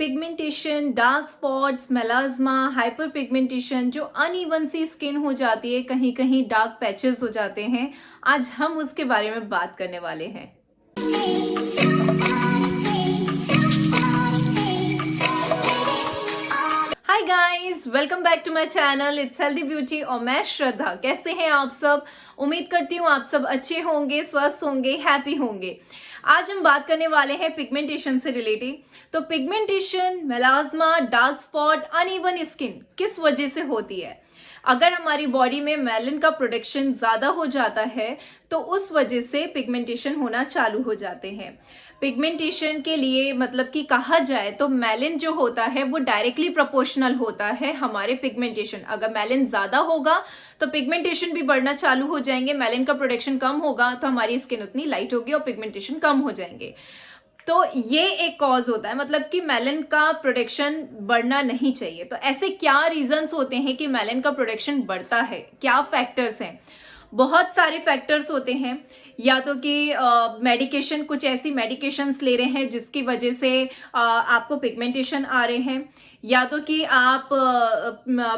Pigmentation, dark spots, melasma, hyper pigmentation, जो uneven सी skin हो जाती है, कहीं कहीं डार्क पैचेस हो जाते हैं। आज हम उसके बारे में बात करने वाले हैं। Hi guys, welcome back to my channel it's healthy beauty और मैं श्रद्धा। कैसे हैं आप सब? उम्मीद करती हूँ आप सब अच्छे होंगे, स्वस्थ होंगे, हैप्पी होंगे। आज हम बात करने वाले हैं पिगमेंटेशन से रिलेटेड। तो pigmentation, melasma, dark spot, uneven skin किस वजह से होती है? अगर हमारी बॉडी में मेलानिन का प्रोडक्शन ज्यादा हो जाता है तो उस वजह से पिगमेंटेशन होना चालू हो जाते हैं। पिगमेंटेशन के लिए मतलब कि कहा जाए तो मेलानिन जो होता है वो डायरेक्टली प्रोपोर्शनल होता है हमारे पिगमेंटेशन। अगर मेलानिन ज्यादा होगा तो पिगमेंटेशन भी बढ़ना चालू हो जाएंगे। मेलानिन का प्रोडक्शन कम होगा तो हमारी स्किन उतनी लाइट होगी और पिगमेंटेशन कम हो जाएंगे। तो ये एक कॉज होता है, मतलब कि मेलानिन का प्रोडक्शन बढ़ना नहीं चाहिए। तो ऐसे क्या रीजंस होते हैं कि मेलानिन का प्रोडक्शन बढ़ता है? क्या फैक्टर्स हैं? बहुत सारे फैक्टर्स होते हैं। या तो कि मेडिकेशन, कुछ ऐसी मेडिकेशंस ले रहे हैं जिसकी वजह से आपको पिगमेंटेशन आ रहे हैं। या तो कि आप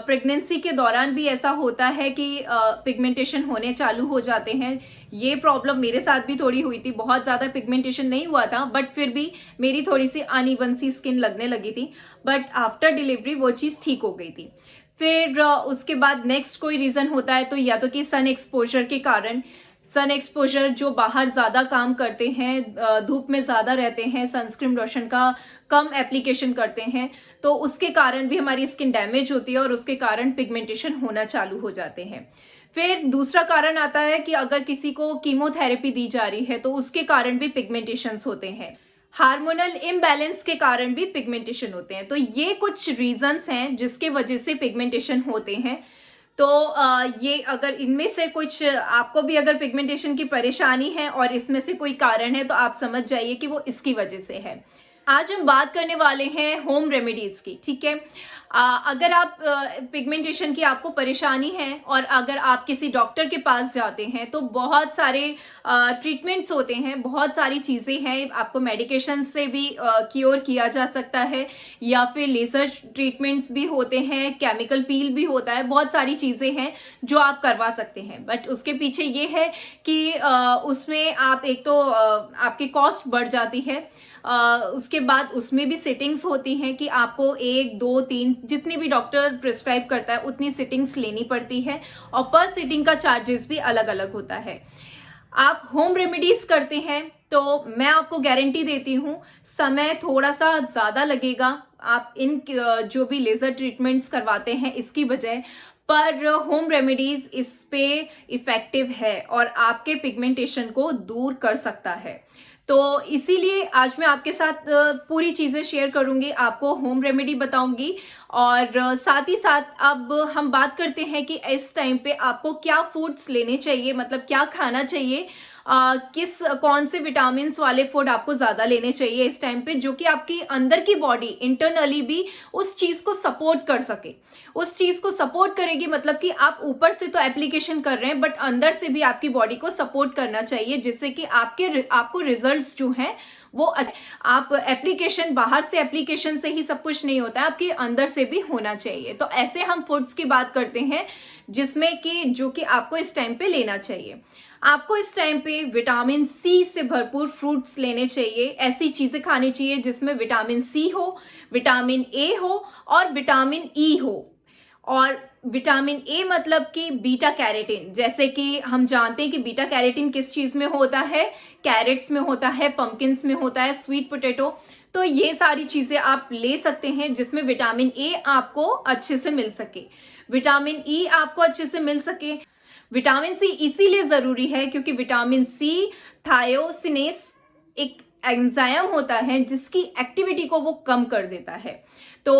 प्रेगनेंसी के दौरान भी ऐसा होता है कि पिगमेंटेशन होने चालू हो जाते हैं। ये प्रॉब्लम मेरे साथ भी थोड़ी हुई थी। बहुत ज़्यादा पिगमेंटेशन नहीं हुआ था बट फिर भी मेरी थोड़ी सी अनइवन सी स्किन लगने लगी थी, बट आफ्टर डिलीवरी वो चीज़ ठीक हो गई थी। फिर उसके बाद नेक्स्ट कोई रीज़न होता है तो या तो कि सन एक्सपोजर के कारण। सन एक्सपोजर, जो बाहर ज़्यादा काम करते हैं, धूप में ज़्यादा रहते हैं, सनस्क्रीन लोशन का कम एप्लीकेशन करते हैं, तो उसके कारण भी हमारी स्किन डैमेज होती है और उसके कारण पिगमेंटेशन होना चालू हो जाते हैं। फिर दूसरा कारण आता है कि अगर किसी को कीमोथेरेपी दी जा रही है तो उसके कारण भी पिगमेंटेशंस होते हैं। हार्मोनल इम्बैलेंस के कारण भी पिगमेंटेशन होते हैं। तो ये कुछ रीजंस हैं जिसके वजह से पिगमेंटेशन होते हैं। तो ये अगर इनमें से कुछ आपको भी अगर पिगमेंटेशन की परेशानी है और इसमें से कोई कारण है तो आप समझ जाइए कि वो इसकी वजह से है। आज हम बात करने वाले हैं होम रेमेडीज की, ठीक है। अगर आप पिगमेंटेशन की आपको परेशानी है और अगर आप किसी डॉक्टर के पास जाते हैं तो बहुत सारे ट्रीटमेंट्स होते हैं, बहुत सारी चीज़ें हैं। आपको मेडिकेशन से भी क्योर किया जा सकता है या फिर लेजर ट्रीटमेंट्स भी होते हैं, केमिकल पील भी होता है, बहुत सारी चीज़ें हैं जो आप करवा सकते हैं। बट उसके पीछे ये है कि उसमें आप एक तो आपकी कॉस्ट बढ़ जाती है। उसके बाद उसमें भी सेटिंग्स होती हैं कि आपको 1, 2, 3 जितनी भी डॉक्टर प्रिस्क्राइब करता है उतनी सिटिंग्स लेनी पड़ती है और पर सिटिंग का चार्जेस भी अलग अलग होता है। आप होम रेमेडीज करते हैं तो मैं आपको गारंटी देती हूँ समय थोड़ा सा ज़्यादा लगेगा आप इन जो भी लेज़र ट्रीटमेंट्स करवाते हैं इसकी बजाय, पर होम रेमेडीज इस पे इफेक्टिव है और आपके पिगमेंटेशन को दूर कर सकता है। तो इसीलिए आज मैं आपके साथ पूरी चीज़ें शेयर करूंगी, आपको होम रेमेडी बताऊंगी और साथ ही साथ अब हम बात करते हैं कि इस टाइम पे आपको क्या फूड्स लेने चाहिए, मतलब क्या खाना चाहिए, कौन से विटामिन्स वाले फूड आपको ज़्यादा लेने चाहिए इस टाइम पे, जो कि आपकी अंदर की बॉडी इंटरनली भी उस चीज़ को सपोर्ट कर सके। उस चीज़ को सपोर्ट करेगी मतलब कि आप ऊपर से तो एप्लीकेशन कर रहे हैं बट अंदर से भी आपकी बॉडी को सपोर्ट करना चाहिए, जिससे कि आपको रिजल्ट्स जो हैं वो आप एप्लीकेशन, बाहर से एप्लीकेशन से ही सब कुछ नहीं होता है, आपके अंदर से भी होना चाहिए। तो ऐसे हम फूड्स की बात करते हैं जिसमें कि जो कि आपको इस टाइम पे लेना चाहिए। आपको इस टाइम पे विटामिन सी से भरपूर फ्रूट्स लेने चाहिए। ऐसी चीजें खानी चाहिए जिसमें विटामिन सी हो, विटामिन ए हो और विटामिन ई हो। और विटामिन ए मतलब कि बीटा कैरोटीन, जैसे कि हम जानते हैं कि बीटा कैरोटीन किस चीज में होता है, कैरेट्स में होता है, पंपकिन्स में होता है, स्वीट पोटैटो। तो ये सारी चीजें आप ले सकते हैं जिसमें विटामिन ए आपको अच्छे से मिल सके, विटामिन ई आपको अच्छे से मिल सके। विटामिन सी इसीलिए जरूरी है क्योंकि विटामिन सी थायोसिनेस एक एंजाइम होता है जिसकी एक्टिविटी को वो कम कर देता है। तो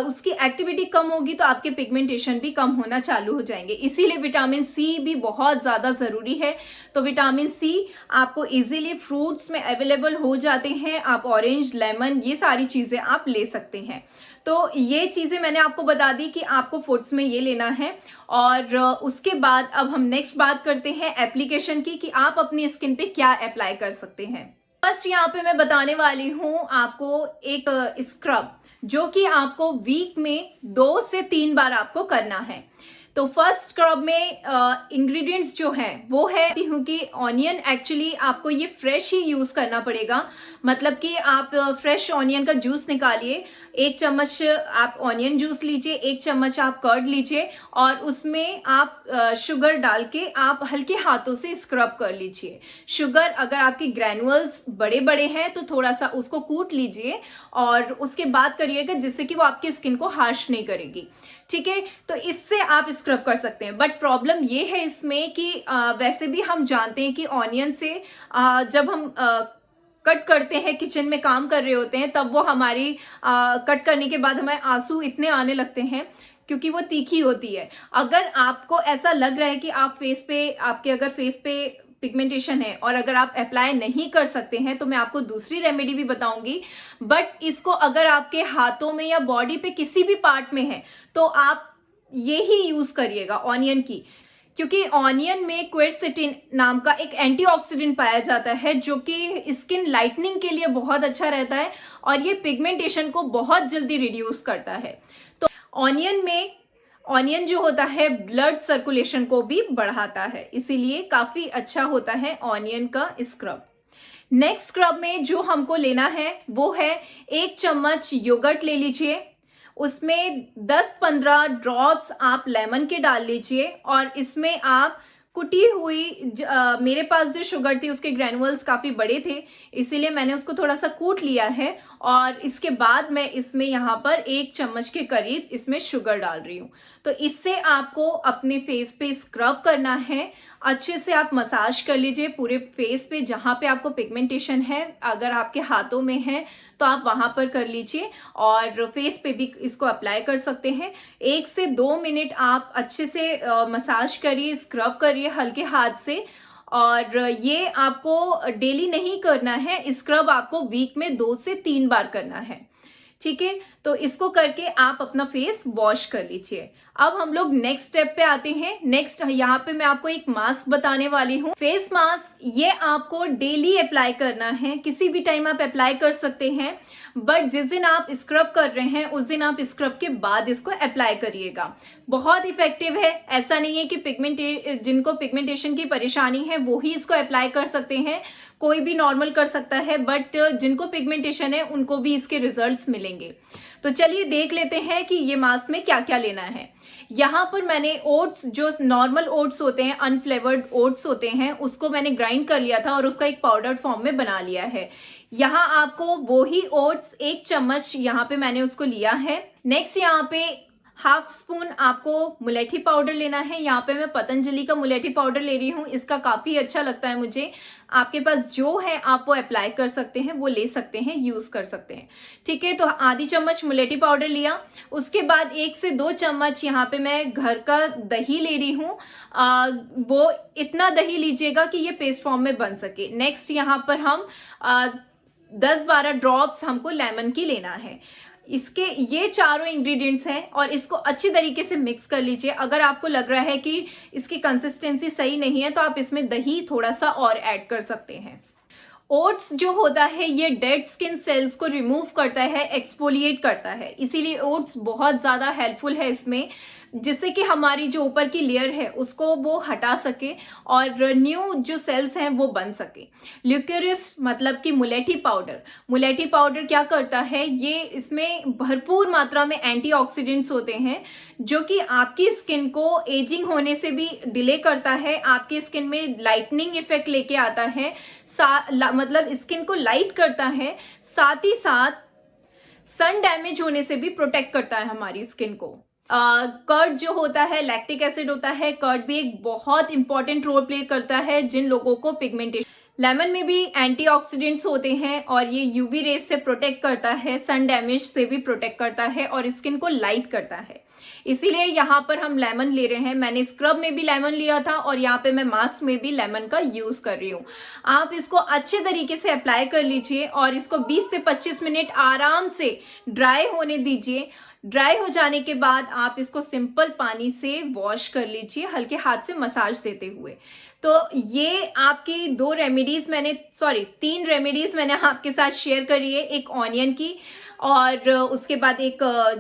उसकी एक्टिविटी कम होगी तो आपके पिगमेंटेशन भी कम होना चालू हो जाएंगे। इसीलिए विटामिन सी भी बहुत ज़्यादा ज़रूरी है। तो विटामिन सी आपको इजीली फ्रूट्स में अवेलेबल हो जाते हैं। आप ऑरेंज, लेमन, ये सारी चीज़ें आप ले सकते हैं। तो ये चीज़ें मैंने आपको बता दी कि आपको फूड्स में ये लेना है। और उसके बाद अब हम नेक्स्ट बात करते हैं एप्लीकेशन की, कि आप अपनी स्किन पे क्या अप्लाई कर सकते हैं। फर्स्ट यहाँ पे मैं बताने वाली हूँ आपको एक स्क्रब, जो कि आपको वीक में 2 से 3 बार आपको करना है। तो फर्स्ट स्क्रब में इंग्रेडिएंट्स जो है वो है कि ऑनियन एक्चुअली आपको ये फ्रेश ही यूज करना पड़ेगा। मतलब कि आप फ्रेश ऑनियन का जूस निकालिए, 1 चम्मच आप ऑनियन जूस लीजिए, 1 चम्मच आप कर्ड लीजिए और उसमें आप शुगर डाल के आप हल्के हाथों से स्क्रब कर लीजिए। शुगर अगर आपके ग्रैनुअल्स बड़े बड़े हैं तो थोड़ा सा उसको कूट लीजिए और उसके बाद करिएगा, जिससे कि वो आपकी स्किन को हार्श नहीं करेगी। ठीक है, तो इससे आप स्क्रब कर सकते हैं। बट प्रॉब्लम ये है इसमें कि वैसे भी हम जानते हैं कि ऑनियन से जब हम कट करते हैं, किचन में काम कर रहे होते हैं, तब वो हमारी कट करने के बाद हमें आंसू इतने आने लगते हैं क्योंकि वो तीखी होती है। अगर आपको ऐसा लग रहा है कि आप फेस पे, आपके अगर फेस पे पिगमेंटेशन है और अगर आप अप्लाई नहीं कर सकते हैं तो मैं आपको दूसरी रेमेडी भी बताऊंगी। बट इसको अगर आपके हाथों में या बॉडी पे किसी भी पार्ट में है तो आप ये ही यूज करिएगा ऑनियन की, क्योंकि ऑनियन में क्वेरसेटिन नाम का एक एंटीऑक्सीडेंट पाया जाता है जो कि स्किन लाइटनिंग के लिए बहुत अच्छा रहता है और ये पिगमेंटेशन को बहुत जल्दी रिड्यूस करता है। तो ऑनियन जो होता है ब्लड सर्कुलेशन को भी बढ़ाता है, इसीलिए काफी अच्छा होता है ऑनियन का स्क्रब। नेक्स्ट स्क्रब में जो हमको लेना है वो है 1 चम्मच योगर्ट ले लीजिए, उसमें 10-15 ड्रॉप्स आप लेमन के डाल लीजिए और इसमें आप कुटी हुई मेरे पास जो शुगर थी उसके ग्रैनुअल्स काफी बड़े थे, इसीलिए मैंने उसको थोड़ा सा कूट लिया है और इसके बाद मैं इसमें यहाँ पर 1 चम्मच के करीब इसमें शुगर डाल रही हूँ। तो इससे आपको अपने फेस पे स्क्रब करना है, अच्छे से आप मसाज कर लीजिए पूरे फेस पे, जहां पे आपको पिगमेंटेशन है। अगर आपके हाथों में है तो आप वहां पर कर लीजिए और फेस पे भी इसको अप्लाई कर सकते हैं। 1 से 2 मिनट आप अच्छे से मसाज करिए, स्क्रब करिए हल्के हाथ से। और ये आपको डेली नहीं करना है, स्क्रब आपको वीक में 2 से 3 बार करना है। ठीक है, तो इसको करके आप अपना फेस वॉश कर लीजिए। अब हम लोग नेक्स्ट स्टेप पे आते हैं। नेक्स्ट यहाँ पे मैं आपको एक मास्क बताने वाली हूँ। फेस मास्क ये आपको डेली अप्लाई करना है, किसी भी टाइम आप अप्लाई कर सकते हैं, बट जिस दिन आप स्क्रब कर रहे हैं उस दिन आप स्क्रब के बाद इसको अप्लाई करिएगा। बहुत इफेक्टिव है, ऐसा नहीं है कि जिनको पिगमेंटेशन की परेशानी है वो ही इसको अप्लाई कर सकते हैं, कोई भी नॉर्मल कर सकता है, बट जिनको पिगमेंटेशन है उनको भी इसके रिजल्ट्स मिलेंगे। तो चलिए देख लेते हैं कि ये मास्क में क्या क्या लेना है। यहाँ पर मैंने ओट्स, जो नॉर्मल ओट्स होते हैं, अनफ्लेवर्ड ओट्स होते हैं, उसको मैंने ग्राइंड कर लिया था और उसका एक पाउडर फॉर्म में बना लिया है। यहाँ आपको वो ही ओट्स 1 चम्मच यहाँ पे मैंने उसको लिया है। नेक्स्ट यहाँ पे हाफ स्पून आपको मुलेठी पाउडर लेना है। यहाँ पे मैं पतंजलि का मुलेठी पाउडर ले रही हूँ, इसका काफी अच्छा लगता है मुझे। आपके पास जो है आप वो अप्लाई कर सकते हैं, वो ले सकते हैं, यूज कर सकते हैं। ठीक है, तो आधी चम्मच मुलेठी पाउडर लिया। उसके बाद 1 से 2 चम्मच यहाँ पे मैं घर का दही ले रही हूँ। वो इतना दही लीजिएगा कि ये पेस्ट फॉर्म में बन सके। नेक्स्ट यहाँ पर हम 10-12 ड्रॉप्स हमको लेमन की लेना है। इसके ये चारों इंग्रेडिएंट्स हैं और इसको अच्छी तरीके से मिक्स कर लीजिए। अगर आपको लग रहा है कि इसकी कंसिस्टेंसी सही नहीं है तो आप इसमें दही थोड़ा सा और ऐड कर सकते हैं। ओट्स जो होता है ये डेड स्किन सेल्स को रिमूव करता है, एक्सफोलिएट करता है, इसीलिए ओट्स बहुत ज्यादा हेल्पफुल है इसमें, जिससे कि हमारी जो ऊपर की लेयर है उसको वो हटा सके और न्यू जो सेल्स हैं वो बन सके। ल्यूकेरिस मतलब कि मुलेठी पाउडर क्या करता है, ये इसमें भरपूर मात्रा में एंटीऑक्सीडेंट्स होते हैं जो कि आपकी स्किन को एजिंग होने से भी डिले करता है, आपकी स्किन में लाइटनिंग इफेक्ट लेके आता है, मतलब स्किन को लाइट करता है, साथ ही साथ सन डैमेज होने से भी प्रोटेक्ट करता है हमारी स्किन को। कर्ड जो होता है, लैक्टिक एसिड होता है, कर्ड भी एक बहुत इंपॉर्टेंट रोल प्ले करता है जिन लोगों को पिगमेंटेशन। लेमन में भी एंटीऑक्सीडेंट्स होते हैं और ये यूवी रेज से प्रोटेक्ट करता है, सन डैमेज से भी प्रोटेक्ट करता है और स्किन को लाइट करता है। इसीलिए यहाँ पर हम लेमन ले रहे हैं। मैंने स्क्रब में भी लेमन लिया था और यहाँ पे मैं मास्क में भी लेमन का यूज कर रही हूँ। आप इसको अच्छे तरीके से अप्लाई कर लीजिए और इसको 20 से 25 मिनट आराम से ड्राई होने दीजिए। ड्राई हो जाने के बाद आप इसको सिंपल पानी से वॉश कर लीजिए, हल्के हाथ से मसाज देते हुए। तो ये आपकी 3 रेमेडीज मैंने आपके साथ शेयर करी है, एक ऑनियन की और उसके बाद एक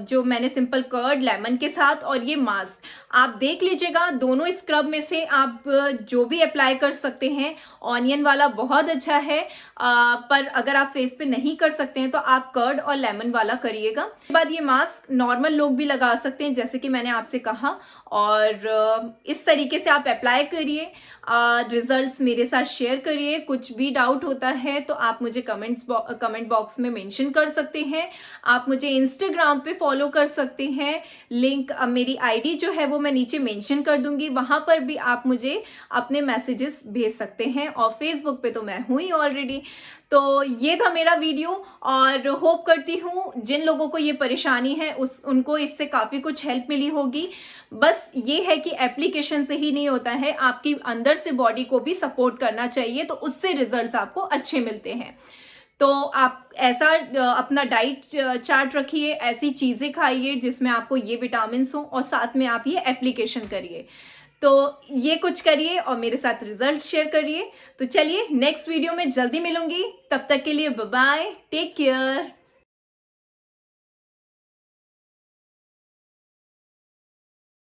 जो मैंने सिंपल कर्ड लेमन के साथ, और ये मास्क आप देख लीजिएगा। दोनों स्क्रब में से आप जो भी अप्लाई कर सकते हैं, ऑनियन वाला बहुत अच्छा है, पर अगर आप फेस पे नहीं कर सकते हैं तो आप कर्ड और लेमन वाला करिएगा। उसके बाद ये मास्क नॉर्मल लोग भी लगा सकते हैं जैसे कि मैंने आपसे कहा, और इस तरीके से आप अप्लाई करिए, रिजल्ट्स मेरे साथ शेयर करिए। कुछ भी डाउट होता है तो आप मुझे कमेंट बॉक्स में मेंशन कर सकते हैं। आप मुझे इंस्टाग्राम पे फॉलो कर सकते हैं, लिंक मेरी आईडी जो है वो मैं नीचे मेंशन कर दूंगी, वहां पर भी आप मुझे अपने मैसेजेस भेज सकते हैं, और फेसबुक पे तो मैं हूं ही ऑलरेडी। तो ये था मेरा वीडियो, और होप करती हूँ जिन लोगों को ये परेशानी है उनको इससे काफ़ी कुछ हेल्प मिली होगी। बस ये है कि एप्लीकेशन से ही नहीं होता है, आपकी अंदर से बॉडी को भी सपोर्ट करना चाहिए, तो उससे रिजल्ट्स आपको अच्छे मिलते हैं। तो आप ऐसा अपना डाइट चार्ट रखिए, ऐसी चीज़ें खाइए जिसमें आपको ये विटामिन्स हो, और साथ में आप ये एप्लीकेशन करिए। तो ये कुछ करिए और मेरे साथ रिजल्ट शेयर करिए। तो चलिए नेक्स्ट वीडियो में जल्दी मिलूंगी, तब तक के लिए बाय बाय, टेक केयर।